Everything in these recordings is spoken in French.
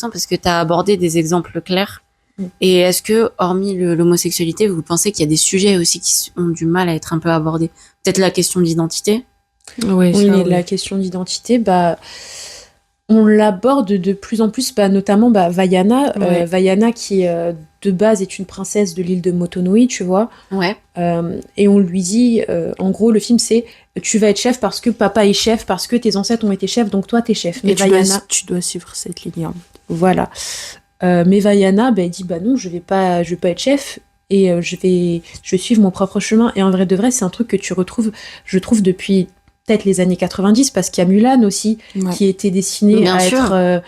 parce que tu as abordé des exemples clairs. Et est-ce que, hormis l'homosexualité, vous pensez qu'il y a des sujets aussi qui ont du mal à être un peu abordés? Peut-être la question d'identité? Oui, la question d'identité, on l'aborde de plus en plus, notamment Vaiana, Vaiana qui de base est une princesse de l'île de Motonui, tu vois. Ouais. Et on lui dit, en gros, le film c'est tu vas être chef parce que papa est chef, parce que tes ancêtres ont été chefs, donc toi t'es chef. Mais Vaiana, tu dois suivre cette ligne. Voilà. Mais Vaiana, elle dit non, je vais pas être chef. Et je vais suivre mon propre chemin. Et en vrai de vrai, c'est un truc que tu retrouves, je trouve, depuis peut-être les années 90, parce qu'il y a Mulan aussi, qui était destinée à être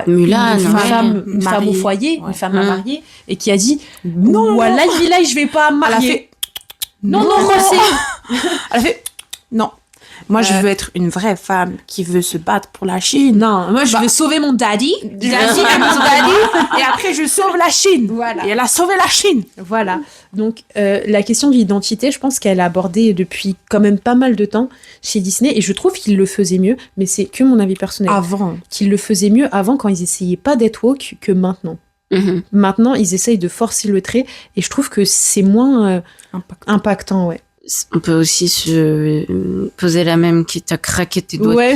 Mulan, une femme au foyer, une femme à marier, et qui a dit non, voilà, je vais pas marier. Non, Rosé. Elle a fait non. Moi, je veux être une vraie femme qui veut se battre pour la Chine. Non, moi, je veux sauver mon daddy. Et après, je sauve la Chine. Voilà. Et elle a sauvé la Chine. Voilà. Donc, la question de l'identité, je pense qu'elle a abordé depuis quand même pas mal de temps chez Disney. Et je trouve qu'il le faisait mieux, mais c'est que mon avis personnel. Avant. Qu'il le faisait mieux avant, quand ils essayaient pas d'être woke, que maintenant. Mm-hmm. Maintenant, ils essayent de forcer le trait. Et je trouve que c'est moins impactant, ouais. On peut aussi se poser la même qui t'a craqué tes doigts. Ouais.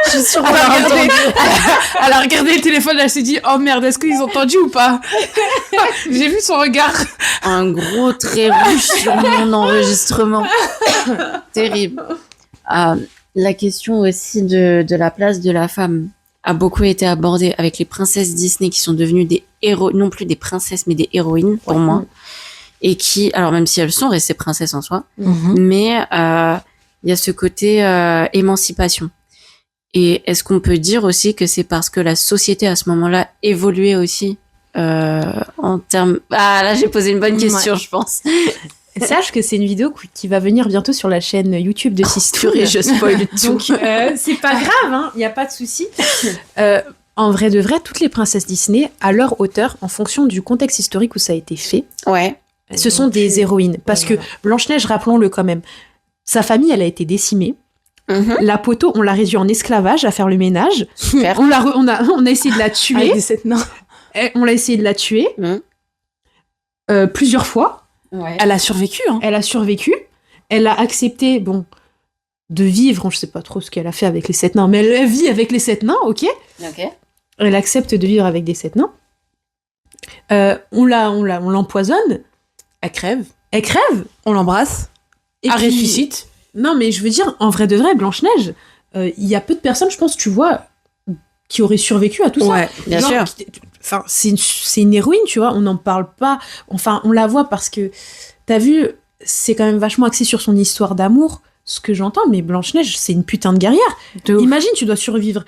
Je suis sûre elle a regardé le téléphone, elle s'est dit oh merde, est-ce qu'ils ont entendu ou pas? J'ai vu son regard. Un gros trait rouge sur mon enregistrement. Terrible. La question aussi de la place de la femme a beaucoup été abordée avec les princesses Disney qui sont devenues des héros, non plus des princesses mais des héroïnes pour moi. Et qui, alors même si elles sont restées princesses en soi, mais il y a ce côté émancipation. Et est-ce qu'on peut dire aussi que c'est parce que la société à ce moment-là évoluait aussi en termes... Ah là, j'ai posé une bonne question, je pense. Sache que c'est une vidéo qui va venir bientôt sur la chaîne YouTube de Sistour et je spoil tout. Donc c'est pas grave, il n'y a pas de souci. En vrai de vrai, toutes les princesses Disney, à leur hauteur, en fonction du contexte historique où ça a été fait, ce sont des héroïnes. Parce que Blanche-Neige, rappelons-le quand même, sa famille, elle a été décimée. La poteau, on l'a réduit en esclavage à faire le ménage. Super. On a essayé de la tuer. Avec des 7 nains. On l'a essayé de la tuer plusieurs fois. Ouais. Elle a survécu. Elle a survécu. Elle a accepté, de vivre. Je sais pas trop ce qu'elle a fait avec les 7 nains, mais elle vit avec les 7 nains, ok. Elle accepte de vivre avec des 7 nains. On l'empoisonne. Elle crève. On l'embrasse. Elle ressuscite. Non, mais je veux dire, en vrai de vrai, Blanche-Neige, il y a peu de personnes, je pense, tu vois, qui auraient survécu à tout ça. Ouais, bien sûr. Enfin, c'est une héroïne, tu vois, on n'en parle pas. Enfin, on la voit parce que, t'as vu, c'est quand même vachement axé sur son histoire d'amour, ce que j'entends, mais Blanche-Neige, c'est une putain de guerrière. Imagine, tu dois survivre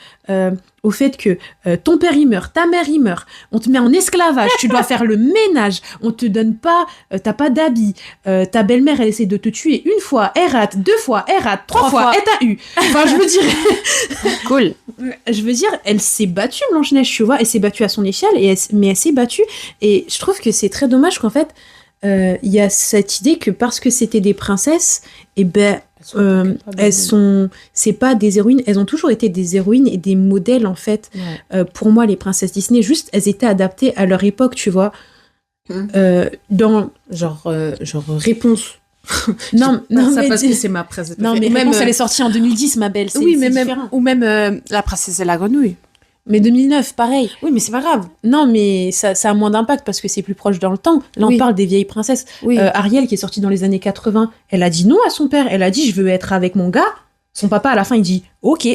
au fait que ton père, il meurt, ta mère, il meurt, on te met en esclavage, tu dois faire le ménage, on te donne pas, t'as pas d'habits, ta belle-mère, elle essaie de te tuer une fois, elle rate, 2 fois, elle rate, 3 fois, elle t'a eu. Enfin, je veux dire... Cool. Je veux dire, elle s'est battue, Blanche-Neige, tu vois, elle s'est battue à son échelle, mais elle s'est battue, et je trouve que c'est très dommage qu'en fait, il y a cette idée que parce que c'était des princesses, c'est pas des héroïnes, elles ont toujours été des héroïnes et des modèles en fait. Pour moi, les princesses Disney, juste elles étaient adaptées à leur époque, tu vois. Dans genre Réponse. non, ça parce que c'est ma princesse. Non, mais Réponse, elle est sortie en 2010, ma belle. Oui, mais même La princesse et la grenouille. Mais 2009, pareil. Oui, mais c'est pas grave. Non, mais ça a moins d'impact parce que c'est plus proche dans le temps. Là, on parle des vieilles princesses. Ariel, qui est sortie dans les années 80, elle a dit non à son père. Elle a dit, je veux être avec mon gars. Son papa, à la fin, il dit, ok.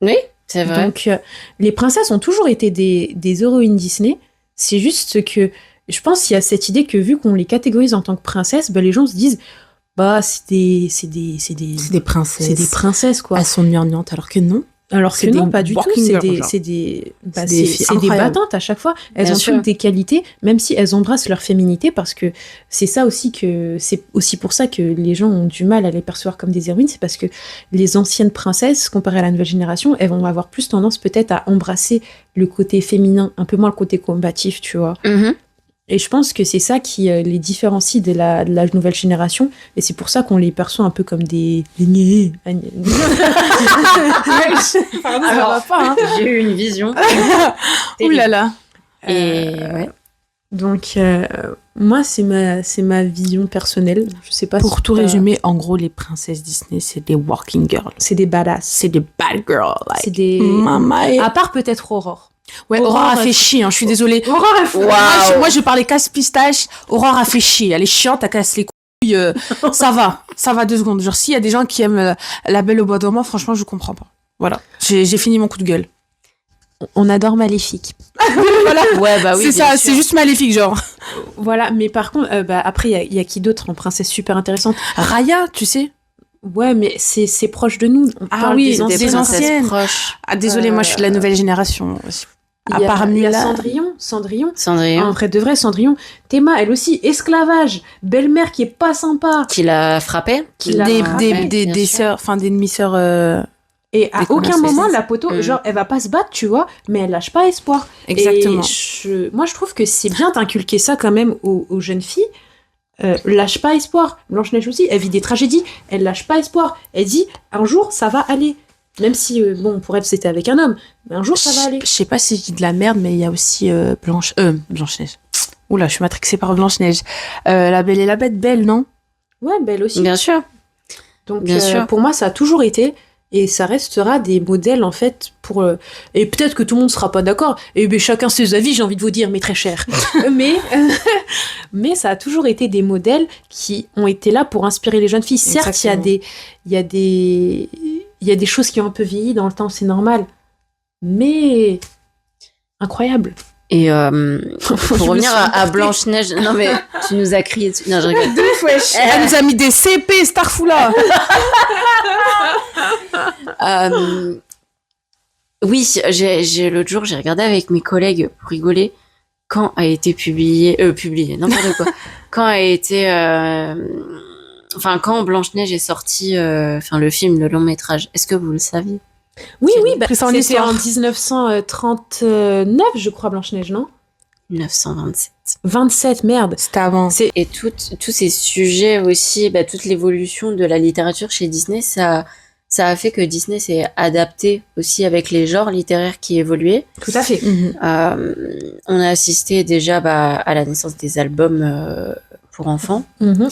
Oui, c'est vrai. Donc, les princesses ont toujours été des héroïnes Disney. C'est juste que, je pense qu'il y a cette idée que vu qu'on les catégorise en tant que princesses, les gens se disent, c'est des princesses. C'est des princesses, quoi. Elles sont gnangnantes, alors que non. Alors que non, pas du tout, c'est des battantes à chaque fois. Elles ont toutes des qualités, même si elles embrassent leur féminité, parce que c'est aussi pour ça que les gens ont du mal à les percevoir comme des héroïnes, c'est parce que les anciennes princesses, comparées à la nouvelle génération, elles vont avoir plus tendance peut-être à embrasser le côté féminin, un peu moins le côté combatif, tu vois. Et je pense que c'est ça qui les différencie de la nouvelle génération. Et c'est pour ça qu'on les perçoit un peu comme des... Pardon, ça Alors, va pas, hein. J'ai eu une vision. Ouh là là. Et ouais. Donc, moi, c'est ma vision personnelle. Je sais pas Pour si tout t'as- résumer, en gros, les princesses Disney, c'est des working girls. c'est des badass. C'est des bad girls. Like, C'est des... Mama et... À part peut-être Aurore. Ouais, Aurore Aurore a a fait fait- chier, hein, je suis désolée. Aurore, elle Moi, je parlais casse-pistache. Aurore a fait chier. Elle est chiante, elle casse les couilles. Ça va 2 secondes. Genre, s'il y a des gens qui aiment La Belle au Bois dormant, franchement, je comprends pas. Voilà, j'ai fini mon coup de gueule. On adore Maléfique. Voilà, Ouais, bah oui. c'est bien ça, sûr. c'est juste maléfique, genre. Voilà, mais par contre, après, il y a qui d'autre en princesse super intéressante? Raya, tu sais. Ouais, mais c'est proche de nous. On Ah parle oui, des des anciennes. princesses anciennes. proches. Ah, désolée, moi, je suis de la nouvelle génération. Il À y a, part il y a Mila. Cendrillon. Cendrillon, En vrai de vrai, Cendrillon. Théma, elle aussi, esclavage. Belle-mère qui est pas sympa. qui l'a frappé. Qui l'a Des, frappée, des sûr. sœurs, enfin, des demi-sœurs. Et à Des aucun connasses, moment, c'est- la poteau, Mm. genre, elle va pas se battre, tu vois, mais elle lâche pas espoir. Exactement. Et moi, je trouve que c'est bien d'inculquer ça quand même aux jeunes filles. Lâche pas espoir. Blanche-Neige aussi, elle vit des tragédies, elle lâche pas espoir. Elle dit, un jour, ça va aller. Même si, bon, pour elle, c'était avec un homme, mais un jour, ça va aller. Je sais pas si je dis de la merde, mais il y a aussi Blanche-Neige. Oula, je suis matrixée par Blanche-Neige. La Belle et la Bête, belle, non? Ouais, belle aussi. Bien sûr. Donc, Bien sûr. pour moi, ça a toujours été, et ça restera des modèles, en fait, pour... et peut-être que tout le monde sera pas d'accord, et ben, chacun ses avis, j'ai envie de vous dire, mais très cher. mais ça a toujours été des modèles qui ont été là pour inspirer les jeunes filles. Certes, il y a des choses qui ont un peu vieilli dans le temps, c'est normal. Mais... incroyable. Et pour revenir à Blanche-Neige, non mais tu nous as crié dessus. Non, je rigole. Elle nous a mis des CP, Starfoula. Oui, l'autre jour, j'ai regardé avec mes collègues pour rigoler quand a été publié, n'importe quoi. Quand a été, quand Blanche-Neige est sorti, le film, le long métrage. Est-ce que vous le saviez? Oui, oui, bah, Pris ça en c'était histoire. en 1939, je crois, Blanche-Neige, non 1927. 27, merde. C'était avant. Et tous ces sujets aussi, toute l'évolution de la littérature chez Disney, ça a fait que Disney s'est adapté aussi avec les genres littéraires qui évoluaient. Tout à fait. Mhm. On a assisté déjà à la naissance des albums pour enfants. Mhm.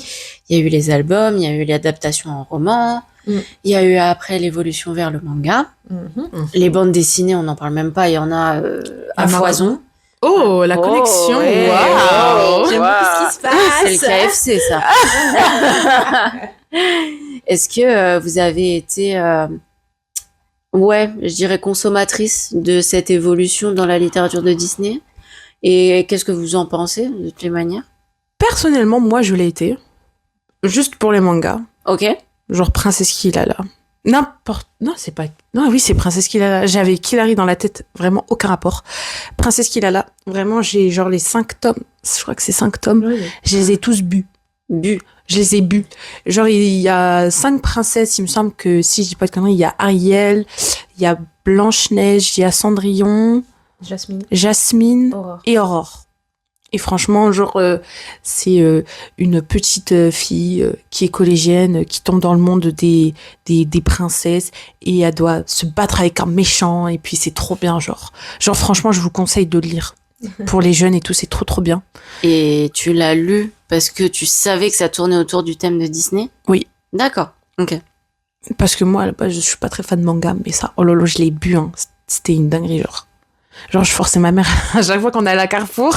Il y a eu les albums, il y a eu l'adaptation en roman, Mm. il y a eu après l'évolution vers le manga. Mhm. Les bandes dessinées, on n'en parle même pas, il y en a à À foison. Oh, la collection. ouais. Waouh. J'aime beaucoup ce qui se passe. C'est le KFC, ça. Est-ce que vous avez été, je dirais consommatrice de cette évolution dans la littérature de Disney? Et qu'est-ce que vous en pensez, de toutes les manières? Personnellement, moi, je l'ai été. Juste pour les mangas. Ok. Genre Princesse Kilala. Non, c'est pas... Non, oui, c'est Princesse Kilala. J'avais Kilari dans la tête. Vraiment, aucun rapport. Princesse Kilala. Vraiment, j'ai genre les 5 tomes. Je crois que c'est 5 tomes. Oui. Je les ai tous bu. Je les ai bu. Genre, il y a 5 princesses. Il me semble que, si je dis pas de conneries, il y a Ariel, il y a Blanche-Neige, il y a Cendrillon, Jasmine Aurore. et Aurore. Et franchement, genre, c'est une petite fille qui est collégienne, qui tombe dans le monde des princesses et elle doit se battre avec un méchant et puis c'est trop bien, genre. Genre, franchement, je vous conseille de le lire. Pour les jeunes et tout, c'est trop, trop bien. Et tu l'as lu parce que tu savais que ça tournait autour du thème de Disney? Oui. D'accord. Ok. Parce que moi, à la base, je suis pas très fan de manga, mais ça, oh lolo, je l'ai bu, hein. C'était une dinguerie, genre. Genre, je forçais ma mère à chaque fois qu'on allait à Carrefour.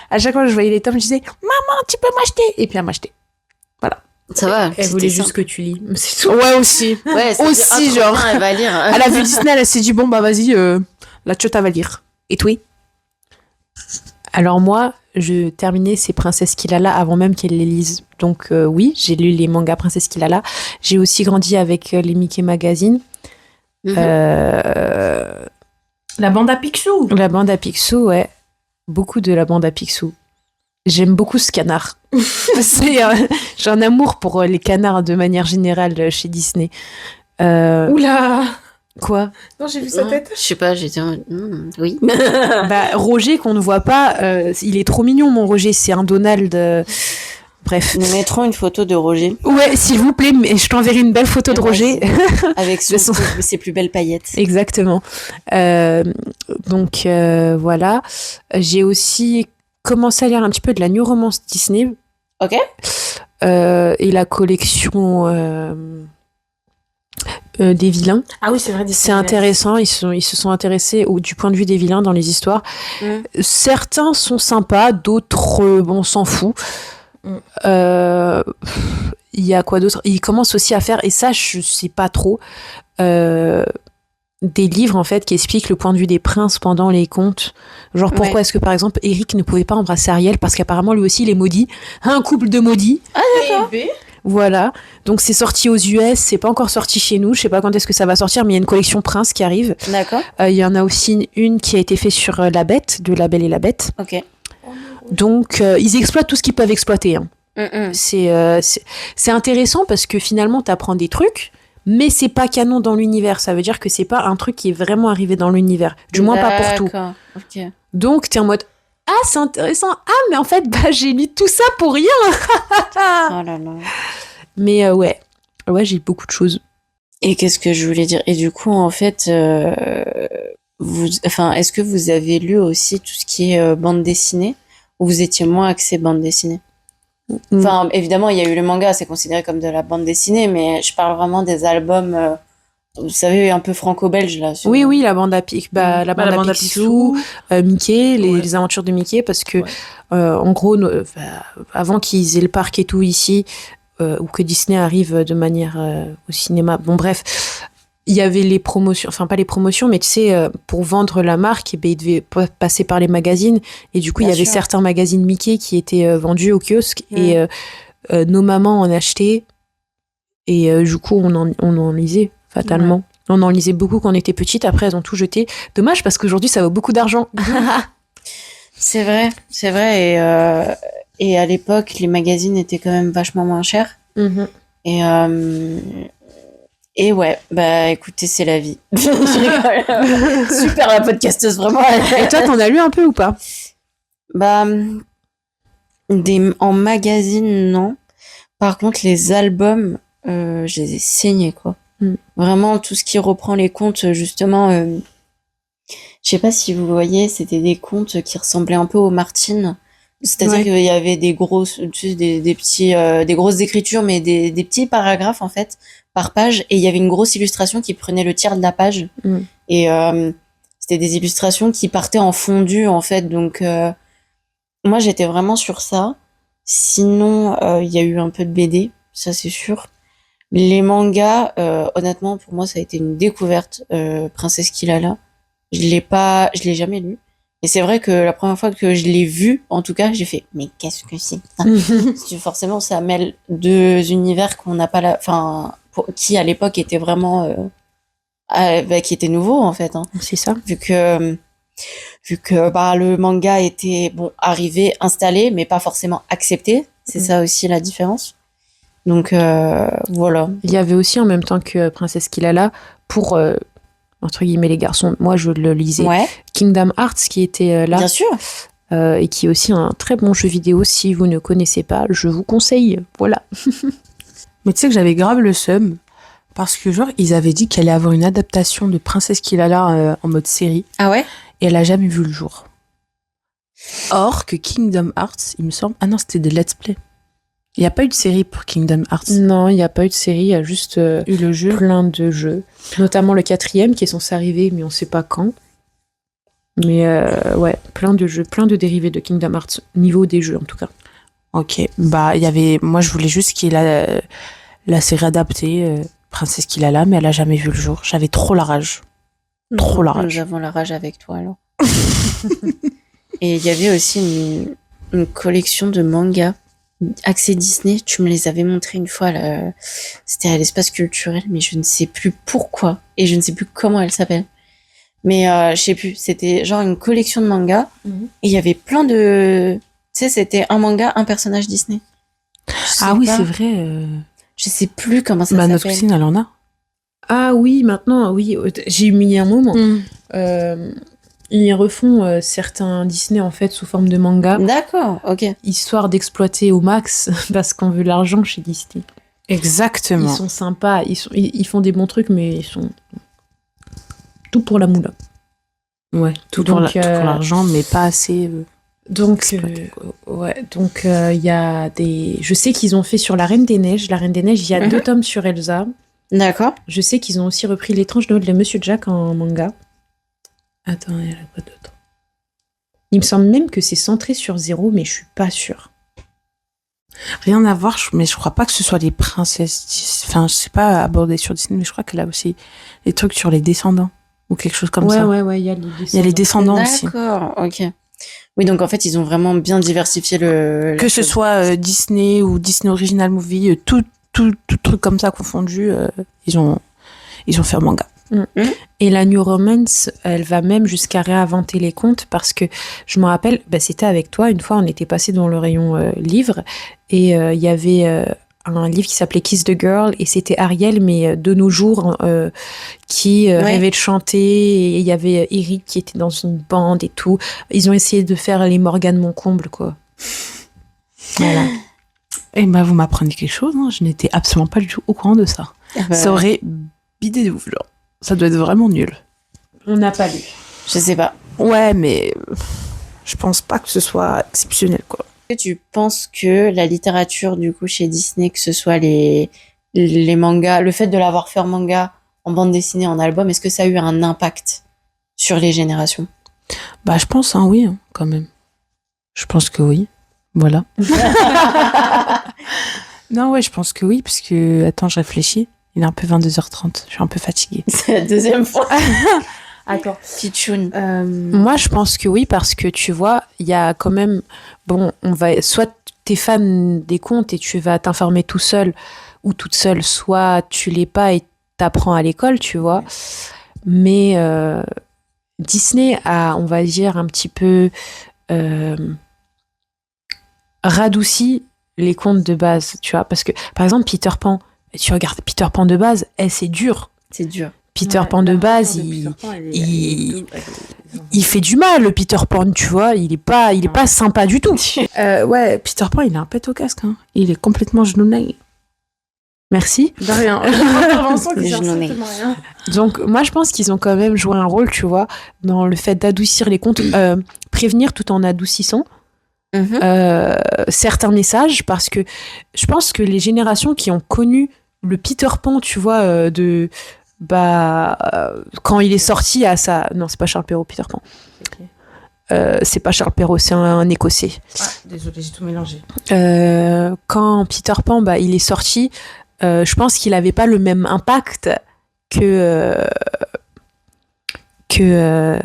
À chaque fois que je voyais les tomes, je disais « Maman, tu peux m'acheter ?» Et puis elle m'achetait. Ça va. Elle c'était voulait juste simple. que tu lis. C'est tout. Ouais, aussi. Ouais, ça aussi, dit, trop genre. bien, elle va lire. Elle a vu Disney, elle s'est dit « Bon, bah vas-y, la Tchota va lire. » Et toi? Alors moi, je terminais ces Princesses Kilala avant même qu'elle les lise. Donc oui, j'ai lu les mangas Princesses Kilala. J'ai aussi grandi avec les Mickey Magazine. Mhm. La bande à Picsou. La bande à Picsou, ouais. Beaucoup de la bande à Picsou. J'aime beaucoup ce canard. J'ai un amour pour les canards de manière générale chez Disney. Oula. Quoi? Non, j'ai vu sa Non, tête. je sais pas, j'étais oui. Bah, Roger, qu'on ne voit pas, il est trop mignon, mon Roger. C'est un Donald. Bref. Nous mettrons une photo de Roger Ouais, s'il vous plaît, mais je t'enverrai une belle photo de Roger. avec De son- ses plus belles paillettes. Exactement. Donc, voilà. J'ai aussi commencé à lire un petit peu de la New Romance Disney. Ok. Et la collection des vilains. Ah oui, c'est vrai. C'est intéressant, ils se sont intéressés du point de vue des vilains dans les histoires. Certains sont sympas, d'autres, on s'en fout. Il y a quoi d'autre? Ils commencent aussi à faire, et ça, je sais pas trop, des livres, en fait, qui expliquent le point de vue des princes pendant les contes. Genre, pourquoi est-ce que, par exemple, Eric ne pouvait pas embrasser Ariel? Parce qu'apparemment, lui aussi, il est maudit. Un couple de maudits. Ah, d'accord. Voilà, donc c'est sorti aux US, c'est pas encore sorti chez nous, je sais pas quand est-ce que ça va sortir, mais il y a une collection Prince qui arrive. D'accord. Il y en a aussi une qui a été faite sur La Bête, de La Belle et la Bête. Ok. Donc ils exploitent tout ce qu'ils peuvent exploiter. Hein. C'est intéressant parce que finalement t'apprends des trucs, mais c'est pas canon dans l'univers, ça veut dire que c'est pas un truc qui est vraiment arrivé dans l'univers, du moins pas pour tout. D'accord. Ok. Donc t'es en mode ah c'est intéressant, ah mais en fait bah j'ai lu tout ça pour rien. Oh là là. Mais ouais, j'ai beaucoup de choses. Et qu'est-ce que je voulais dire? Et du coup, en fait, est-ce que vous avez lu aussi tout ce qui est bande dessinée, ou vous étiez moins axé bande dessinée? Enfin, évidemment, il y a eu le manga, c'est considéré comme de la bande dessinée, mais je parle vraiment des albums, vous savez, un peu franco-belge là. Oui, la bande à la bande à Picsou, Mickey, les aventures de Mickey, parce que en gros, avant qu'ils aient le parc et tout ici, ou que Disney arrive de manière au cinéma, bon bref, il y avait les promotions, enfin pas les promotions, mais tu sais, pour vendre la marque, ils devaient passer par les magazines, et du coup, il y avait certains magazines Mickey qui étaient vendus au kiosque, et nos mamans en achetaient, et du coup, on en lisait. Fatalement. Ouais. On en lisait beaucoup quand on était petite, après elles ont tout jeté. Dommage parce qu'aujourd'hui ça vaut beaucoup d'argent. C'est vrai. Et à l'époque, les magazines étaient quand même vachement moins chers. Et ouais, bah écoutez, c'est la vie. Super la podcasteuse, vraiment. Et toi, t'en as lu un peu ou pas? Bah, en magazine, non. Par contre, les albums, je les ai saignés, quoi. Vraiment, tout ce qui reprend les contes, justement, je sais pas si vous voyez, c'était des contes qui ressemblaient un peu aux Martine. C'est-à-dire qu'il y avait des grosses, tu sais, des petits, des grosses écritures, mais des petits paragraphes, en fait, par page. Et il y avait une grosse illustration qui prenait le tiers de la page. Et c'était des illustrations qui partaient en fondu, en fait. Donc, moi, j'étais vraiment sur ça. Sinon, il y a eu un peu de BD, ça c'est sûr. Les mangas, honnêtement, pour moi, ça a été une découverte. Princesse Kilala, je l'ai jamais lu. Et c'est vrai que la première fois que je l'ai vu, en tout cas, j'ai fait, mais qu'est-ce que c'est? Parce que forcément, ça mêle deux univers qu'on n'a pas qui à l'époque étaient vraiment, qui étaient nouveaux en fait. Hein. C'est ça. Vu que le manga était arrivé, installé, mais pas forcément accepté. C'est ça aussi la différence. Donc voilà. Il y avait aussi en même temps que Princesse Kilala, pour entre guillemets les garçons, moi je le lisais, Kingdom Hearts qui était là. Bien sûr. Et qui est aussi un très bon jeu vidéo. Si vous ne connaissez pas, je vous conseille. Voilà. Mais tu sais que j'avais grave le seum parce que genre ils avaient dit qu'elle allait avoir une adaptation de Princesse Kilala en mode série. Ah ouais? Et elle a jamais vu le jour. Or que Kingdom Hearts, il me semble, ah non c'était des let's play. Il n'y a pas eu de série pour Kingdom Hearts. Non, il n'y a pas eu de série, il y a juste eu le jeu. Plein de jeux. Notamment le 4e qui est censé arriver, mais on ne sait pas quand. Mais ouais, plein de jeux, plein de dérivés de Kingdom Hearts, niveau des jeux en tout cas. Ok, bah il y avait, moi je voulais juste qu'il y ait la série adaptée, Princesse Kilala, mais elle a jamais vu le jour. J'avais trop la rage. Trop la rage. Nous avons la rage avec toi alors. Et il y avait aussi une collection de mangas. Accès Disney, tu me les avais montrés une fois, c'était à l'espace culturel, mais je ne sais plus pourquoi, et je ne sais plus comment elle s'appelle. Mais je sais plus, c'était genre une collection de mangas, et il y avait plein de... Tu sais, c'était un manga, un personnage Disney. Ah oui, c'est vrai. Je sais plus comment ça s'appelle. Notre cousine, elle en a. Ah oui, maintenant, oui, j'ai mis un moment. Ils refont certains Disney en fait sous forme de manga, D'accord, ok. histoire d'exploiter au max parce qu'on veut l'argent chez Disney. Exactement. Ils sont sympas, ils font des bons trucs, mais ils sont tout pour la moula. Ouais, tout Donc, pour l'argent, mais pas assez. Donc, Exploité, ouais, donc il y a des. Je sais qu'ils ont fait sur La Reine des Neiges. La Reine des Neiges, il y a 2 tomes sur Elsa. D'accord. Je sais qu'ils ont aussi repris L'étrange Noël de Monsieur Jack en manga. Attends, il y a quoi d'autre? Il me semble même que c'est centré sur Zéro, mais je suis pas sûre. Rien à voir, mais je crois pas que ce soit les princesses. Enfin, je sais pas abordé sur Disney, mais je crois qu'elle a aussi des trucs sur les descendants ou quelque chose comme ça. Ouais, il y a les descendants. Il y a les descendants aussi. D'accord, ok. Oui, donc en fait, ils ont vraiment bien diversifié le. Que ce soit Disney ou Disney Original Movie, tout truc comme ça confondu, ils ont fait un manga. Et la New Romance, elle va même jusqu'à réinventer les contes parce que je me rappelle, c'était avec toi, une fois on était passé dans le rayon livres et il y avait un livre qui s'appelait Kiss the Girl et c'était Ariel mais de nos jours qui rêvait de chanter et il y avait Eric qui était dans une bande et tout. Ils ont essayé de faire les Morgane Moncomble quoi. Voilà. Et vous m'apprenez quelque chose, hein. Je n'étais absolument pas du tout au courant de ça. Ça aurait bidé de ouf, genre. Ça doit être vraiment nul. On n'a pas lu. Je sais pas. Ouais, mais je pense pas que ce soit exceptionnel, quoi. Est-ce que tu penses que la littérature, du coup, chez Disney, que ce soit les mangas, le fait de l'avoir fait en manga, en bande dessinée, en album, est-ce que ça a eu un impact sur les générations? Je pense, oui, quand même. Je pense que oui. Voilà. Non, ouais, je pense que oui, parce que, attends, je réfléchis. Il est un peu 22h30. Je suis un peu fatiguée. C'est la deuxième fois. Attends. Pichoun. Moi, je pense que oui, parce que tu vois, il y a quand même. Bon, soit t'es fan des contes et tu vas t'informer tout seul ou toute seule, soit tu l'es pas et t'apprends à l'école, tu vois. Mais Disney a, on va dire, un petit peu radouci les contes de base, tu vois. Parce que, par exemple, Peter Pan, tu regardes Peter Pan de base, c'est dur. C'est dur. Peter Pan de base, il fait du mal, le Peter Pan, tu vois. Il est pas sympa du tout. Ouais, Peter Pan, il a un pet au casque. Hein. Il est complètement genouillé. Merci. De rien. Donc, moi, je pense qu'ils ont quand même joué un rôle, tu vois, dans le fait d'adoucir les contes, prévenir tout en adoucissant. Certains messages, parce que je pense que les générations qui ont connu le Peter Pan, tu vois, quand il est sorti à sa... Non, c'est pas Charles Perrault, Peter Pan. C'est pas Charles Perrault, c'est un Écossais. Ah, désolé, j'ai tout mélangé. Quand Peter Pan, il est sorti, je pense qu'il avait pas le même impact que le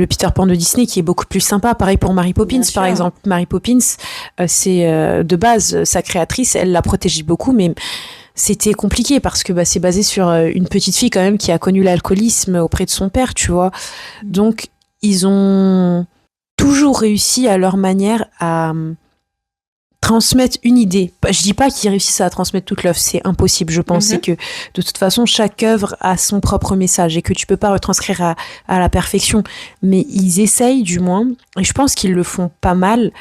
Peter Pan de Disney qui est beaucoup plus sympa. Pareil pour Mary Poppins, par exemple. Mary Poppins, c'est de base, sa créatrice, elle l'a protégée beaucoup, mais c'était compliqué parce que c'est basé sur une petite fille quand même qui a connu l'alcoolisme auprès de son père, tu vois. Donc, ils ont toujours réussi à leur manière à transmettre une idée. Je dis pas qu'ils réussissent à transmettre toute l'œuvre, c'est impossible. Je pensais que de toute façon, chaque œuvre a son propre message et que tu peux pas retranscrire à la perfection. Mais ils essayent du moins, et je pense qu'ils le font pas mal,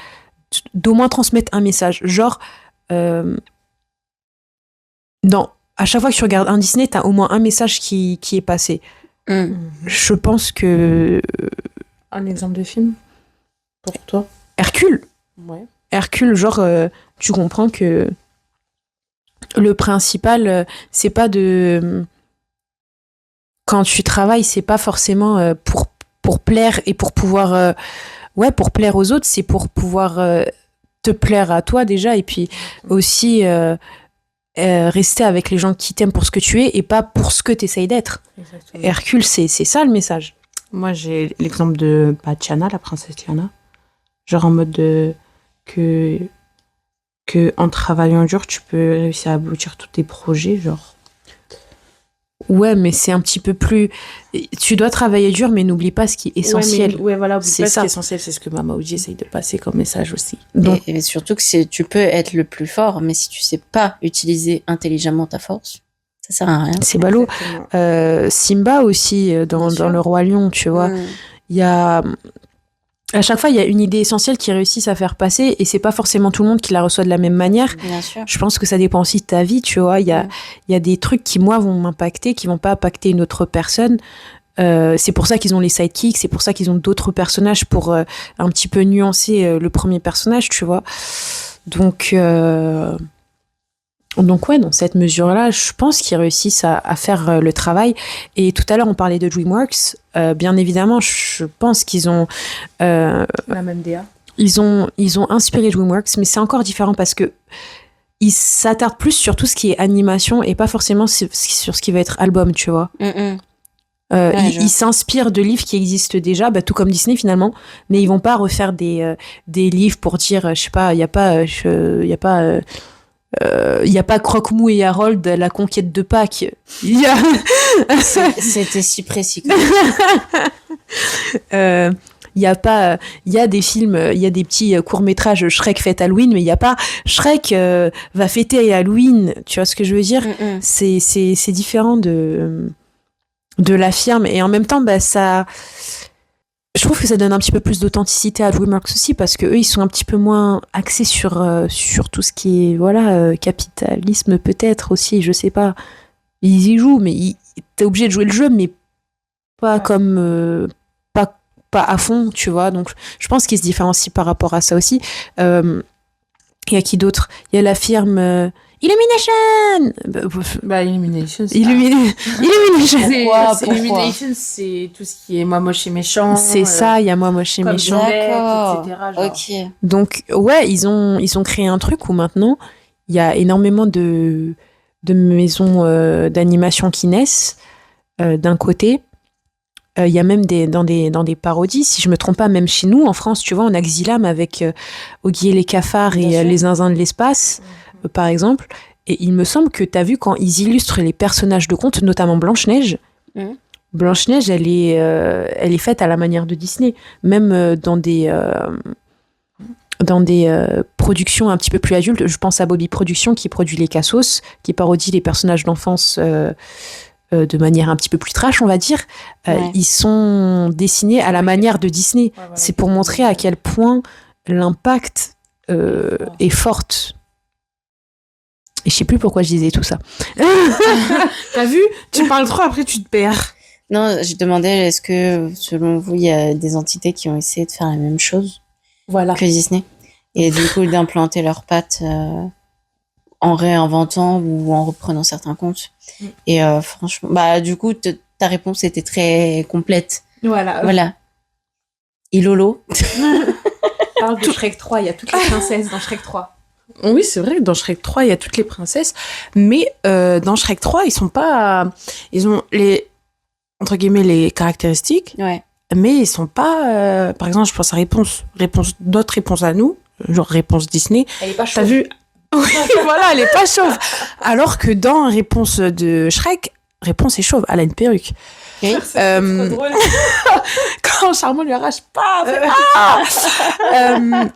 d'au moins transmettre un message. Genre, à chaque fois que tu regardes un Disney, t'as au moins un message qui est passé. Je pense que... Un exemple de film pour toi? Hercule. Ouais. Hercule, genre, tu comprends que le principal, c'est pas de... Quand tu travailles, c'est pas forcément pour plaire et pour pouvoir... pour plaire aux autres, c'est pour pouvoir te plaire à toi déjà et puis aussi rester avec les gens qui t'aiment pour ce que tu es et pas pour ce que tu essayes d'être. Exactement. Hercule, c'est ça le message. Moi, j'ai l'exemple de Tiana, la princesse Tiana. Genre en mode que en travaillant dur, tu peux réussir à aboutir tous tes projets, genre. Ouais, mais c'est un petit peu plus... Tu dois travailler dur, mais n'oublie pas ce qui est essentiel. Voilà, c'est ça. Ce qui est essentiel, c'est ce que Mama Oji essaye de passer comme message aussi. Donc... Et surtout que tu peux être le plus fort, mais si tu sais pas utiliser intelligemment ta force, Ça sert à rien. C'est ballot. Simba aussi, dans Le Roi Lion, tu vois. Il y a... À chaque fois, il y a une idée essentielle qu'ils réussissent à faire passer et c'est pas forcément tout le monde qui la reçoit de la même manière. Bien sûr. Je pense que ça dépend aussi de ta vie, tu vois. Il y a des trucs qui, moi, vont m'impacter, qui vont pas impacter une autre personne. C'est pour ça qu'ils ont les sidekicks, c'est pour ça qu'ils ont d'autres personnages pour un petit peu nuancer le premier personnage, tu vois. Donc ouais, dans cette mesure-là, je pense qu'ils réussissent à faire le travail. Et tout à l'heure, on parlait de DreamWorks. Bien évidemment, je pense qu'ils ont... La même DA. Ils ont inspiré DreamWorks, mais c'est encore différent parce que ils s'attardent plus sur tout ce qui est animation et pas forcément sur ce qui va être album, tu vois. Ils s'inspirent de livres qui existent déjà, tout comme Disney finalement, mais ils vont pas refaire des livres pour dire, je sais pas, il y a pas Croque-Mou et Harold, la conquête de Pâques. C'était si précis. Il y a pas, il y a des films, il y a des petits courts-métrages Shrek fête Halloween, mais il y a pas Shrek va fêter Halloween, tu vois ce que je veux dire? C'est différent de la firme et en même temps, ça, je trouve que ça donne un petit peu plus d'authenticité à DreamWorks aussi parce que eux ils sont un petit peu moins axés sur tout ce qui est capitalisme peut-être aussi, je sais pas, ils y jouent mais t'es obligé de jouer le jeu mais pas comme pas à fond, tu vois, donc je pense qu'ils se différencient par rapport à ça aussi. Il y a qui d'autre? Il y a la firme Illumination. Illumination. Illumination. Pourquoi Illumination, c'est tout ce qui est moi moche et méchant. C'est ça, il y a moi moche et méchant. D'accord. Etc., Ok. Donc ouais, ils ont créé un truc où maintenant il y a énormément de maisons d'animation qui naissent d'un côté. Il y a même dans des parodies, si je me trompe pas, même chez nous en France, tu vois, on a Xylam avec Oggy et les cafards et les zinzins de l'espace, par exemple. Et il me semble que tu as vu quand ils illustrent les personnages de contes, notamment Blanche-Neige. Blanche-Neige, elle est faite à la manière de Disney, même dans des productions un petit peu plus adultes. Je pense à Bobby Productions qui produit les Cassos, qui parodie les personnages d'enfance de manière un petit peu plus trash, on va dire. Ils sont dessinés à la manière de Disney. C'est pour montrer à quel point l'impact est forte. Et je sais plus pourquoi je disais tout ça. T'as vu? Tu parles trop, après tu te perds. Non, je demandais, est-ce que, selon vous, il y a des entités qui ont essayé de faire la même chose que Disney? Et du coup, d'implanter leurs pattes en réinventant ou en reprenant certains contes. Et franchement, du coup, ta réponse était très complète. Voilà. Ilolo. Parle de Shrek 3, il y a toutes les princesses dans Shrek 3. Oui, c'est vrai, dans Shrek 3, il y a toutes les princesses. Mais dans Shrek 3, ils ont entre guillemets, les caractéristiques. Ouais. Mais ils sont pas... par exemple, je pense à notre réponse à nous, genre réponse Disney. Elle est pas chauve. T'as vu? Oui, voilà, elle est pas chauve. Alors que dans réponse de Shrek, réponse est chauve. Elle a une perruque. Oui. C'est trop drôle. Quand Charmant lui arrache pas.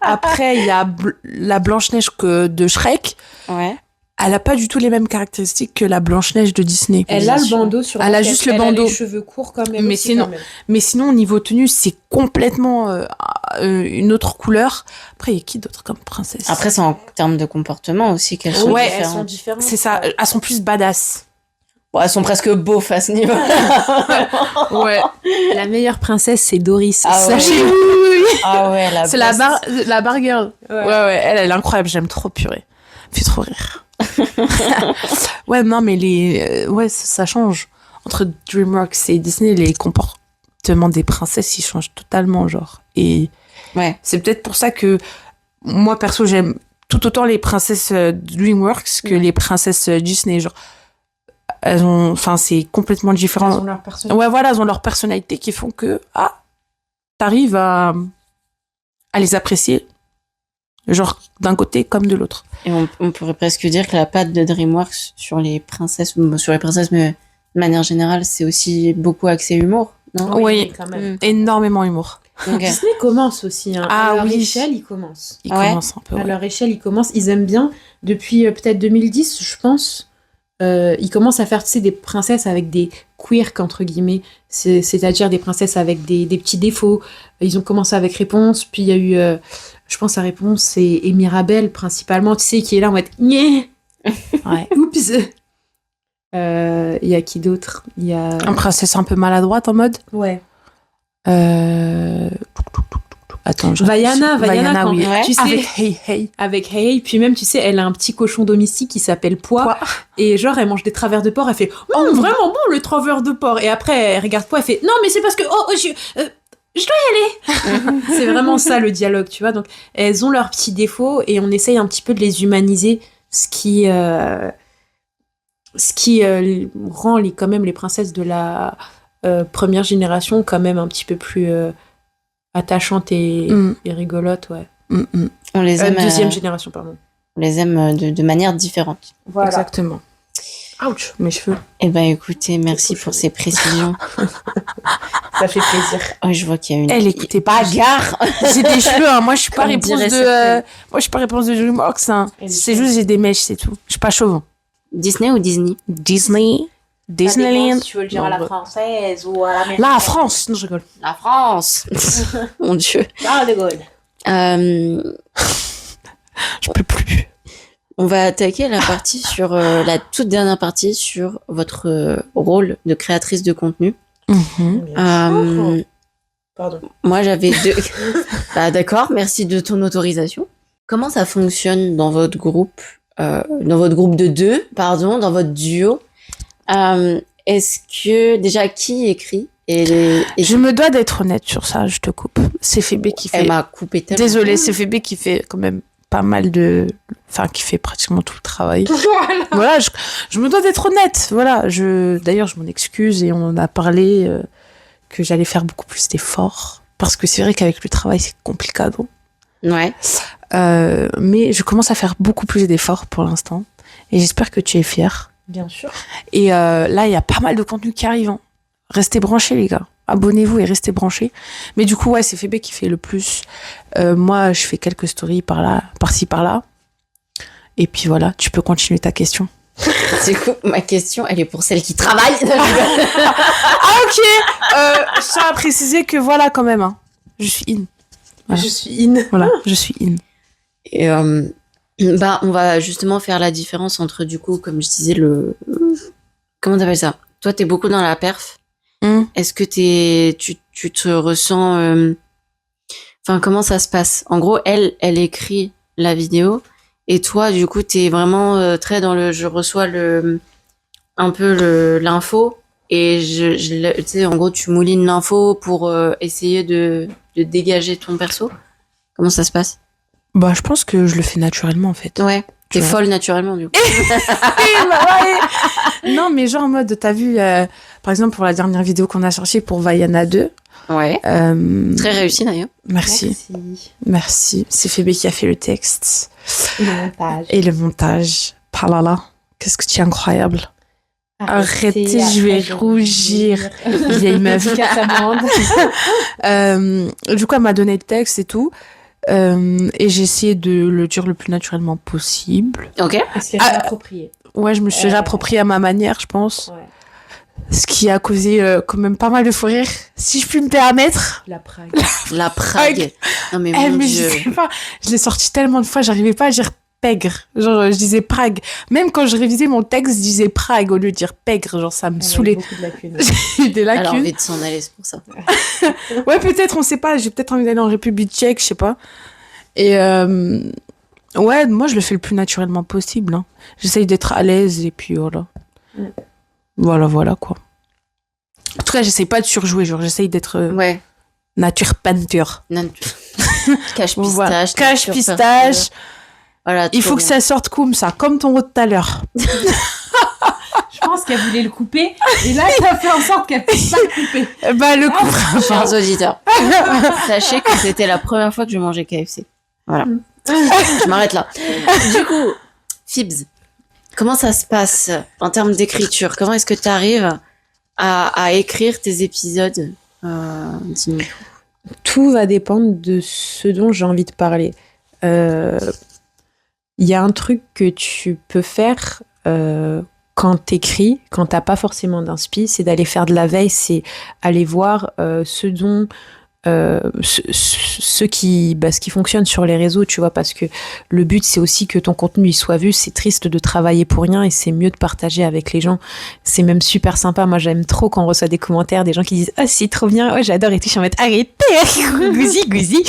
Après, il y a la Blanche-Neige de Shrek. Ouais. Elle a pas du tout les mêmes caractéristiques que la Blanche-Neige de Disney. Elle a le bandeau sur la tête. Elle a juste le bandeau. Elle a les cheveux courts quand même. Mais sinon, au niveau tenue, c'est complètement une autre couleur. Après, il y a qui d'autre comme princesse? Après, c'est en termes de comportement aussi qu'elles sont différentes. Elles sont différentes. C'est ça. Elles sont plus badass. Bon, elles sont presque beaufs à ce niveau. Ouais. La meilleure princesse, c'est Doris. Ah ouais. Oui. Ah ouais, c'est la bar girl. Ouais. Elle est incroyable. J'aime trop, purée. Elle fait trop rire. Ouais, non, mais ça change. Entre DreamWorks et Disney, les comportements des princesses, ils changent totalement, genre. Et c'est peut-être pour ça que moi, perso, j'aime tout autant les princesses DreamWorks que les princesses Disney, genre. C'est complètement différent. Elles ont leur personnalité. Ouais, voilà, elles ont leur personnalité qui font que, t'arrives à les apprécier, genre d'un côté comme de l'autre. Et on pourrait presque dire que la patte de DreamWorks sur les princesses, mais de manière générale, c'est aussi beaucoup axé humour, non? Oui, quand même. Énormément humour. Okay. Disney commence aussi. Hein. À leur échelle, ils commencent. Ils commencent un peu. À leur échelle, ils commencent. Ils aiment bien. Depuis peut-être 2010, je pense. ils commencent à faire, tu sais, des princesses avec des quirks, entre guillemets, c'est-à-dire des princesses avec des petits défauts. Ils ont commencé avec Réponse, puis il y a eu, je pense à Réponse, et Mirabelle, principalement, tu sais, qui est là en mode « Nyeh !» Ouais. Oups. Il y a qui d'autre? Il y a... Un princesse un peu maladroite en mode. Ouais. Attends, Vaiana, quand, oui. Ouais. tu sais, Avec Hey Hey. avec Hey, puis même, tu sais, elle a un petit cochon domestique qui s'appelle Pois, et genre, elle mange des travers de porc, elle fait « Oh, vraiment bon, le travers de porc !» Et après, elle regarde Pois, elle fait « Non, mais c'est parce que, je dois y aller !» C'est vraiment ça, le dialogue, tu vois. Donc, elles ont leurs petits défauts, et on essaye un petit peu de les humaniser, ce qui rend quand même les princesses de la première génération quand même un petit peu plus attachantes et rigolotes, ouais. On les aime, Deuxième génération, pardon. on les aime de manière différente. Voilà. Exactement. Ouch, mes cheveux. Eh ben, écoutez, merci pour ces précisions. Ça fait plaisir. Oh, je vois qu'il y a une Elle écoutait pas. bagarre. J'ai des cheveux, hein. Moi, je suis pas Comme réponse dirait de. certaines. Moi, je suis pas réponse de DreamWorks. Hein. Elle est C'est chauve. juste j'ai des mèches, c'est tout. Je suis pas chauve. Disney ou Disney? Disneyland. Si tu veux le dire Non, à la bah. française ou à l'américaine. La France. Non, je rigole. La France. Mon Dieu. Charles de Gaulle. Je peux plus. On va attaquer la partie sur la toute dernière partie sur votre rôle de créatrice de contenu. Pardon. Moi, j'avais deux. Bah, d'accord, merci de ton autorisation. Comment ça fonctionne dans votre groupe, dans votre duo? Est-ce que déjà qui écrit et Je me dois d'être honnête sur ça, je te coupe. C'est Phébé qui fait. elle m'a coupé tellement. Désolée, c'est Phébé qui fait quand même pas mal de. Enfin, qui fait pratiquement tout le travail. Voilà, je me dois d'être honnête. Voilà, d'ailleurs, je m'en excuse et on en a parlé que j'allais faire beaucoup plus d'efforts. Parce que c'est vrai qu'avec le travail, c'est compliqué. Ouais. Mais je commence à faire beaucoup plus d'efforts pour l'instant. Et j'espère que tu es fière. Bien sûr. Et là, il y a pas mal de contenu qui arrive. Hein. Restez branchés, les gars. Abonnez-vous et restez branchés. Mais du coup, ouais, c'est Phébé qui fait le plus. Moi, je fais quelques stories par-ci, par-là. Et puis voilà, tu peux continuer ta question. Du coup, ma question, elle est pour celle qui travaille. Ah, ok. Je tiens à préciser que voilà, quand même. Hein. Je suis in. Voilà. Je suis in. Voilà, je suis in. Et bah, on va justement faire la différence entre, du coup, comme je disais, comment t'appelles ça? Toi, t'es beaucoup dans la perf. Est-ce que tu te ressens... Enfin, comment ça se passe? En gros, elle écrit la vidéo. Et toi, du coup, t'es vraiment très dans je reçois un peu l'info. Et tu sais, en gros, tu moulines l'info pour essayer de dégager ton perso. Comment ça se passe? Bah, je pense que je le fais naturellement, en fait. Ouais. T'es vois. folle naturellement, du coup. Non, mais genre en mode, t'as vu, par exemple, pour la dernière vidéo qu'on a sortie pour Vaiana 2. Ouais. Très réussi, d'ailleurs. Merci. C'est Phébé qui a fait le texte. Et le montage. Et le montage. Par là. Qu'est-ce que tu es incroyable. Arrêtez, je vais rougir. Vieille meuf. Du coup, elle m'a donné le texte et tout. Et j'ai essayé de le dire le plus naturellement possible. Ok. Est-ce qu'elle s'est appropriée? Ouais, je me suis réappropriée à ma manière, je pense. Ouais. Ce qui a causé quand même pas mal de fou rire, si je puis me permettre. La Prague. La Prague. Non, mais Eh, mon mais Dieu. je sais pas, je l'ai sorti tellement de fois, j'arrivais pas à dire pègre. Genre, je disais Prague. Même quand je révisais mon texte, je disais Prague au lieu de dire pègre. Genre, ça me saoulait. Beaucoup de lacunes. J'ai eu des Elle a lacunes. envie de s'en aller, c'est pour ça. Ouais, peut-être, on sait pas. J'ai peut-être envie d'aller en République tchèque, je sais pas. Et ouais, moi, je le fais le plus naturellement possible. Hein. J'essaye d'être à l'aise et puis voilà. Voilà, quoi. En tout cas, j'essaye pas de surjouer. Genre, j'essaye d'être Ouais. nature peinture. Non, cache Bon, voilà. pistache. Cache nature pistache. peinture. Voilà, Il trop faut que bien. ça sorte comme ça, comme ton rôle de tout à l'heure. Je pense qu'elle voulait le couper. Et là, t'as fait en sorte qu'elle puisse pas le couper. Bah, le coup. Chers auditeurs, sachez que c'était la première fois que je mangeais KFC. Voilà. Je m'arrête là. Du coup, Fibs, comment ça se passe en termes d'écriture? Comment est-ce que tu arrives à écrire tes épisodes? Dis-nous. Tout va dépendre de ce dont j'ai envie de parler. Il y a un truc que tu peux faire quand t'écris, quand t'as pas forcément d'inspi, c'est d'aller faire de la veille, c'est aller voir ce dont ce qui fonctionne sur les réseaux, tu vois, parce que le but c'est aussi que ton contenu il soit vu. C'est triste de travailler pour rien et c'est mieux de partager avec les gens. C'est même super sympa. Moi j'aime trop quand on reçoit des commentaires des gens qui disent ah c'est trop bien, ouais j'adore et tout. Je suis en mode arrêtez gousi.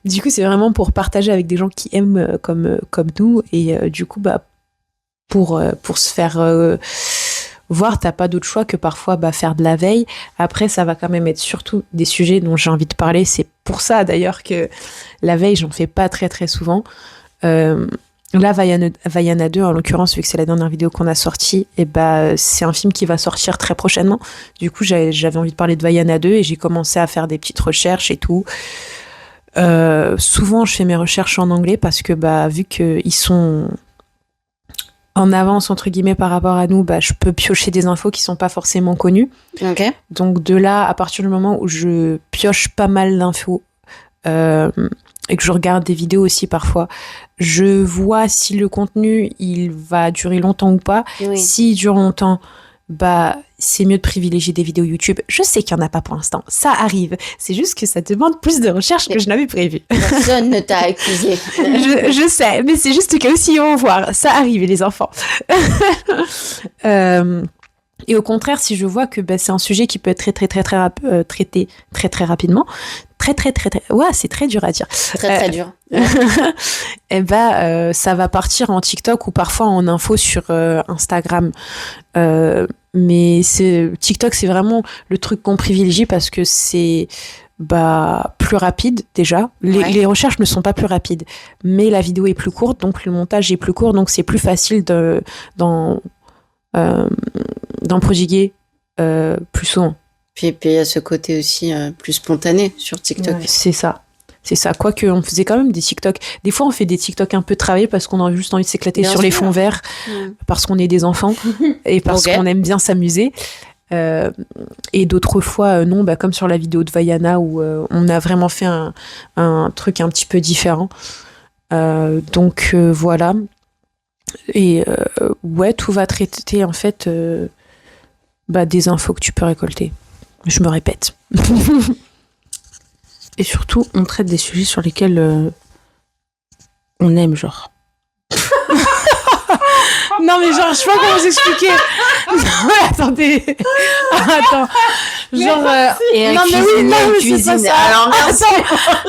Du coup c'est vraiment pour partager avec des gens qui aiment comme nous et du coup bah pour se faire voir, t'as pas d'autre choix que parfois faire de la veille. Après, ça va quand même être surtout des sujets dont j'ai envie de parler. C'est pour ça d'ailleurs que la veille, j'en fais pas très très souvent. Là, Vaiana 2, en l'occurrence, vu que c'est la dernière vidéo qu'on a sortie, et c'est un film qui va sortir très prochainement. Du coup, j'avais envie de parler de Vaiana 2 et j'ai commencé à faire des petites recherches et tout. Souvent, je fais mes recherches en anglais parce que vu qu'ils sont en avance entre guillemets par rapport à nous, je peux piocher des infos qui sont pas forcément connues. Ok. Donc de là, à partir du moment où je pioche pas mal d'infos et que je regarde des vidéos aussi parfois, je vois si le contenu il va durer longtemps ou pas. Oui. S'il dure longtemps, c'est mieux de privilégier des vidéos YouTube. Je sais qu'il n'y en a pas pour l'instant, ça arrive. C'est juste que ça demande plus de recherche que je n'avais prévu. Personne ne t'a accusé. je sais, mais c'est juste que aussi on va voir, ça arrive les enfants. Et au contraire, si je vois que c'est un sujet qui peut être traité très rapidement, ouais, c'est très dur à dire. Très dur. Et ça va partir en TikTok ou parfois en info sur Instagram. Mais TikTok, c'est vraiment le truc qu'on privilégie parce que c'est plus rapide déjà. Les recherches ne sont pas plus rapides, mais la vidéo est plus courte, donc le montage est plus court, donc c'est plus facile d'en prodiguer plus souvent. Puis il y a ce côté aussi plus spontané sur TikTok. Ouais, c'est ça. Quoique, on faisait quand même des TikTok. Des fois, on fait des TikTok un peu travaillés parce qu'on a juste envie de s'éclater sur les fonds verts, parce qu'on est des enfants et parce qu'on aime bien s'amuser. Et d'autres fois, non, comme sur la vidéo de Vaiana où on a vraiment fait un truc un petit peu différent. Donc, voilà. Et ouais, tout va traiter en fait des infos que tu peux récolter. Je me répète. Et surtout, on traite des sujets sur lesquels on aime, genre. Non, mais genre, je sais pas comment vous expliquer. Non, mais attendez. Attends. Genre. Et non, mais oui, non, mais c'est pas ça. Alors, merci.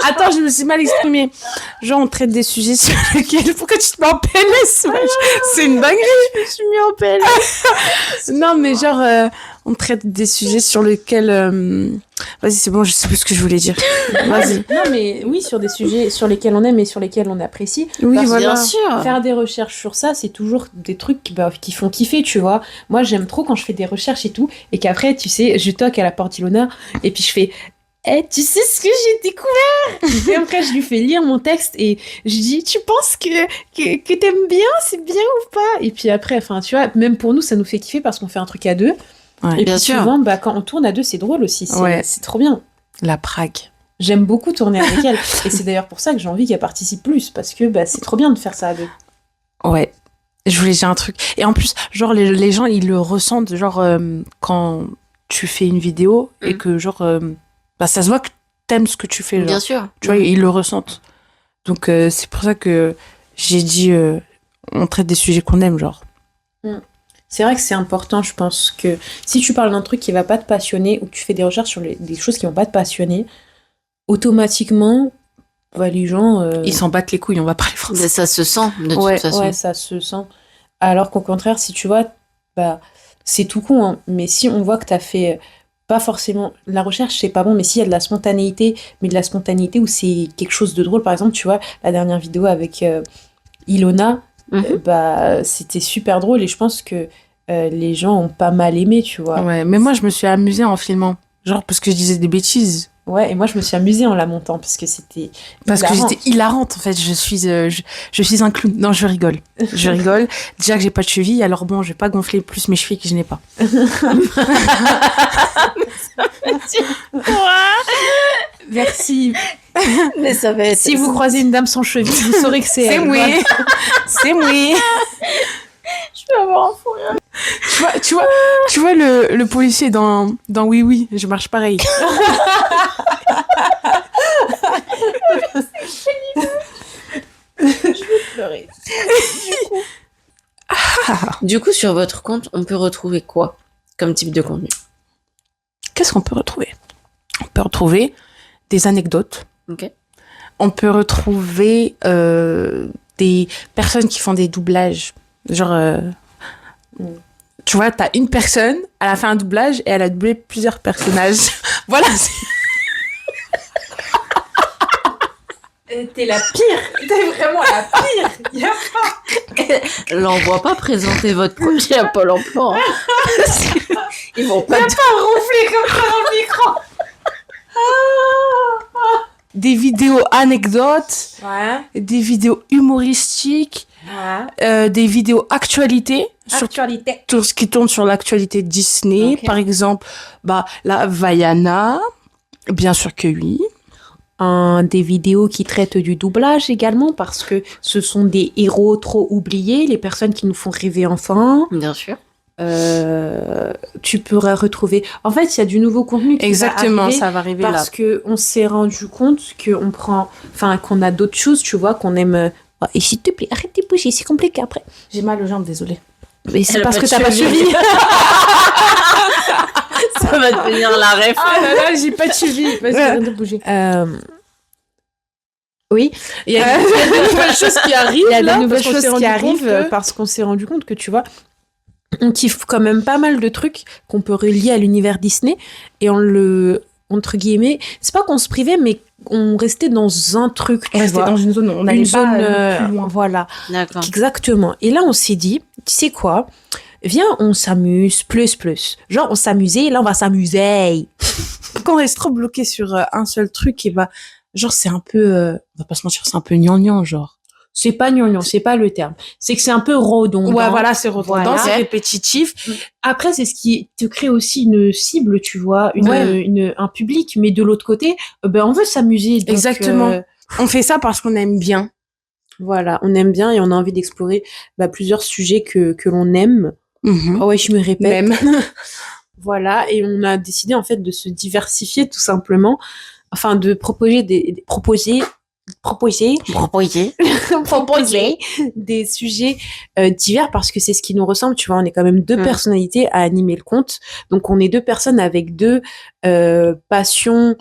Attends, je me suis mal exprimée. Genre, on traite des sujets sur lesquels. Pourquoi tu te mets en PLS? C'est une dinguerie. Je me suis mis en PLS. Non, mais genre. On traite des sujets sur lesquels... Vas-y, c'est bon, je sais plus ce que je voulais dire. Vas-y. Non, mais oui, sur des sujets sur lesquels on aime et sur lesquels on apprécie. Oui, voilà. Bien sûr. Faire des recherches sur ça, c'est toujours des trucs qui font kiffer, tu vois. Moi, j'aime trop quand je fais des recherches et tout, et qu'après, tu sais, je toque à la porte d'Ilona, et puis je fais... tu sais ce que j'ai découvert? Et après, je lui fais lire mon texte et je dis, tu penses que t'aimes bien? C'est bien ou pas? Et puis après, tu vois, même pour nous, ça nous fait kiffer parce qu'on fait un truc à deux. Ouais, et bien puis sûr. souvent, quand on tourne à deux, c'est drôle aussi. C'est trop bien. La Prague. J'aime beaucoup tourner avec elle. Et c'est d'ailleurs pour ça que j'ai envie qu'elle participe plus. Parce que c'est trop bien de faire ça à deux. Ouais. Je voulais dire un truc. Et en plus, genre, les gens, ils le ressentent, genre, quand tu fais une vidéo et que, genre, ça se voit que t'aimes ce que tu fais. Genre. Bien sûr. Tu vois, ils le ressentent. Donc, c'est pour ça que j'ai dit, on traite des sujets qu'on aime, genre. C'est vrai que c'est important, je pense que si tu parles d'un truc qui va pas te passionner ou que tu fais des recherches sur des choses qui vont pas te passionner, automatiquement, les gens... Ils s'en battent les couilles, on va parler français. Mais ça se sent, de toute façon. Ouais, ça se sent. Alors qu'au contraire, si tu vois, c'est tout con, hein, mais si on voit que t'as fait... Pas forcément... La recherche, c'est pas bon, mais s'il y a de la spontanéité, mais de la spontanéité où c'est quelque chose de drôle, par exemple, tu vois, la dernière vidéo avec Ilona, c'était super drôle et je pense que les gens ont pas mal aimé, tu vois. Ouais, mais moi, je me suis amusée en filmant. Genre, parce que je disais des bêtises. Ouais, et moi, je me suis amusée en la montant parce que c'était Parce hilarant. que j'étais hilarante, en fait. Je suis un clown. Non, je rigole. Je rigole. Déjà que j'ai pas de cheville, alors bon, je vais pas gonfler plus mes chevilles que je n'ai pas. Merci. Mais ça va être... Si vous croisez une dame sans cheville, vous saurez que c'est elle. moi. Voilà. C'est moi. tu vois le policier dans Oui Oui, je marche pareil. Pleurer. Du coup, sur votre compte, on peut retrouver quoi comme type de contenu? Qu'est-ce qu'on peut retrouver? On peut retrouver des anecdotes. Ok. On peut retrouver des personnes qui font des doublages. Genre, tu vois, t'as une personne, elle a fait un doublage et elle a doublé plusieurs personnages. Voilà. T'es la pire. T'es vraiment la pire. Y a pas. L'envoie pas présenter votre projet à Pôle emploi. Ils vont pas. Pas ronfler comme ça dans le micro. Des vidéos anecdotes, Ouais. des vidéos humoristiques, des vidéos actualité. Actualité. Tout ce qui tourne sur l'actualité Disney, Ok. par exemple, la Vaiana, bien sûr que oui. Des vidéos qui traitent du doublage également parce que ce sont des héros trop oubliés, les personnes qui nous font rêver enfant. Bien sûr. Tu pourras retrouver. En fait, il y a du nouveau contenu qui Exactement, va arriver ça va arriver là. parce que on s'est rendu compte qu'on a d'autres choses, tu vois, qu'on aime. Oh, et s'il te plaît, arrête de bouger, c'est compliqué après. J'ai mal aux jambes, désolée. Mais c'est Elle a parce pas que de t'as pas cheville. suivi. Ça va devenir la ref. Ah là là, j'ai pas suivi. Vas-y, arrête de bouger. Oui, Il y a de nouvelles choses qui arrivent. il y a là, de nouvelles parce qu'on choses s'est qui rendu arrivent compte que- parce qu'on s'est rendu compte que tu vois, on kiffe quand même pas mal de trucs qu'on peut relier à l'univers Disney et on le entre guillemets, c'est pas qu'on se privait mais on restait dans un truc, tu On restait vois, dans une zone, on une n'allait zone pas plus loin. voilà, D'accord. exactement. Et là on s'est dit, tu sais quoi, viens on s'amuse plus, genre on s'amusait, là on va s'amuser. Quand on reste trop bloqué sur un seul truc, et bah, genre, c'est un peu, on va pas se mentir, c'est un peu gnangnan, genre. C'est pas gnangnan, c'est pas le terme, c'est que c'est un peu redondant. Ouais, voilà, c'est redondant, Voilà. c'est répétitif. Après, c'est ce qui te crée aussi une cible, tu vois, Ouais. un public, mais de l'autre côté, on veut s'amuser. Donc, Exactement. On fait ça parce qu'on aime bien. voilà, on aime bien et on a envie d'explorer plusieurs sujets que l'on aime. Oh ouais, je me répète. Même. Voilà, et on a décidé en fait de se diversifier tout simplement, enfin de proposer des sujets divers parce que c'est ce qui nous ressemble, tu vois, on est quand même deux personnalités à animer le compte, donc on est deux personnes avec deux passions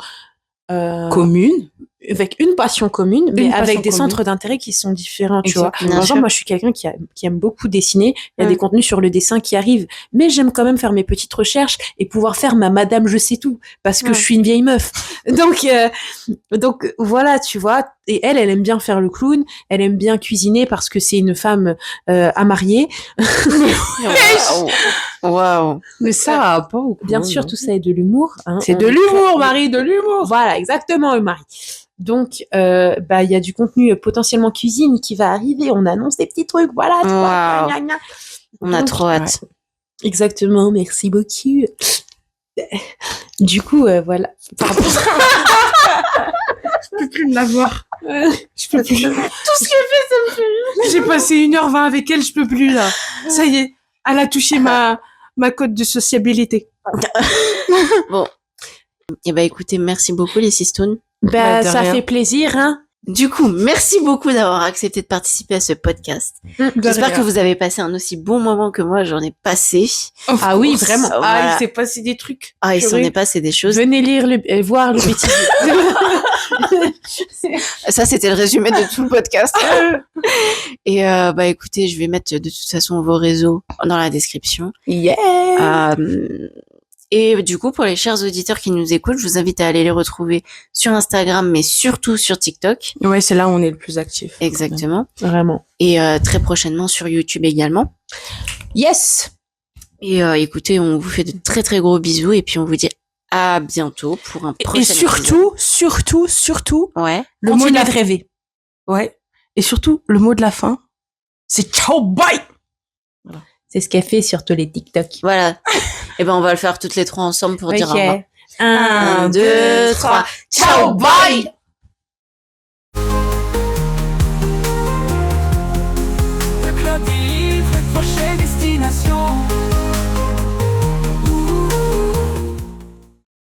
Commune. avec une passion commune, mais Une avec passion des commune. centres d'intérêt qui sont différents, tu vois. Exactement. Par Bien exemple, sûr. moi, je suis quelqu'un qui aime beaucoup dessiner. Il y a des contenus sur le dessin qui arrivent, mais j'aime quand même faire mes petites recherches et pouvoir faire ma Madame je sais tout, parce que je suis une vieille meuf. Donc voilà, tu vois. Et elle aime bien faire le clown. Elle aime bien cuisiner parce que c'est une femme à marier. Waouh. Mais ça, pas ou Bien sûr, tout ça est de l'humour. Hein. C'est On de est l'humour, très- Marie, de l'humour. Voilà, exactement, Marie. Donc, il y a du contenu potentiellement cuisine qui va arriver. On annonce des petits trucs, voilà. Tu vois. Waouh. Gna, gna, gna. On a Donc, trop hâte. Exactement, merci beaucoup. Du coup, voilà. Pardon. Je peux plus me la voir. Je peux plus. Tout ce qu'elle fait, ça me fait rire. J'ai passé 1h20 avec elle, je peux plus, là. Ça y est. Elle a touché ma cote de sociabilité. Eh ben, écoutez, merci beaucoup, les Sistoun. Bah, de Ça rien. fait plaisir, hein. Du coup, merci beaucoup d'avoir accepté de participer à ce podcast. J'espère que vous avez passé un aussi bon moment que moi, j'en ai passé. Ah oui, vraiment. Ah, Ah, voilà. il s'est passé des trucs. Ah, il s'en Purée. est passé des choses. Venez voir le bêtisier. Ça, c'était le résumé de tout le podcast. Et écoutez, je vais mettre de toute façon vos réseaux dans la description. Yeah. Et du coup, pour les chers auditeurs qui nous écoutent, je vous invite à aller les retrouver sur Instagram, mais surtout sur TikTok. Ouais, c'est là où on est le plus actif. Exactement. Vraiment. Et très prochainement sur YouTube également. Yes. Et écoutez, on vous fait de très très gros bisous et puis on vous dit à bientôt pour un prochain Et épisode. surtout, Ouais. le mot de Continuez la de rêver. Ouais. Et surtout, le mot de la fin, c'est ciao, bye! C'est ce qu'elle fait sur tous les TikTok. Voilà. Et ben on va le faire toutes les trois ensemble pour dire au revoir. 1, 2, 3. Ciao, bye! Le club des livres, prochaine destination.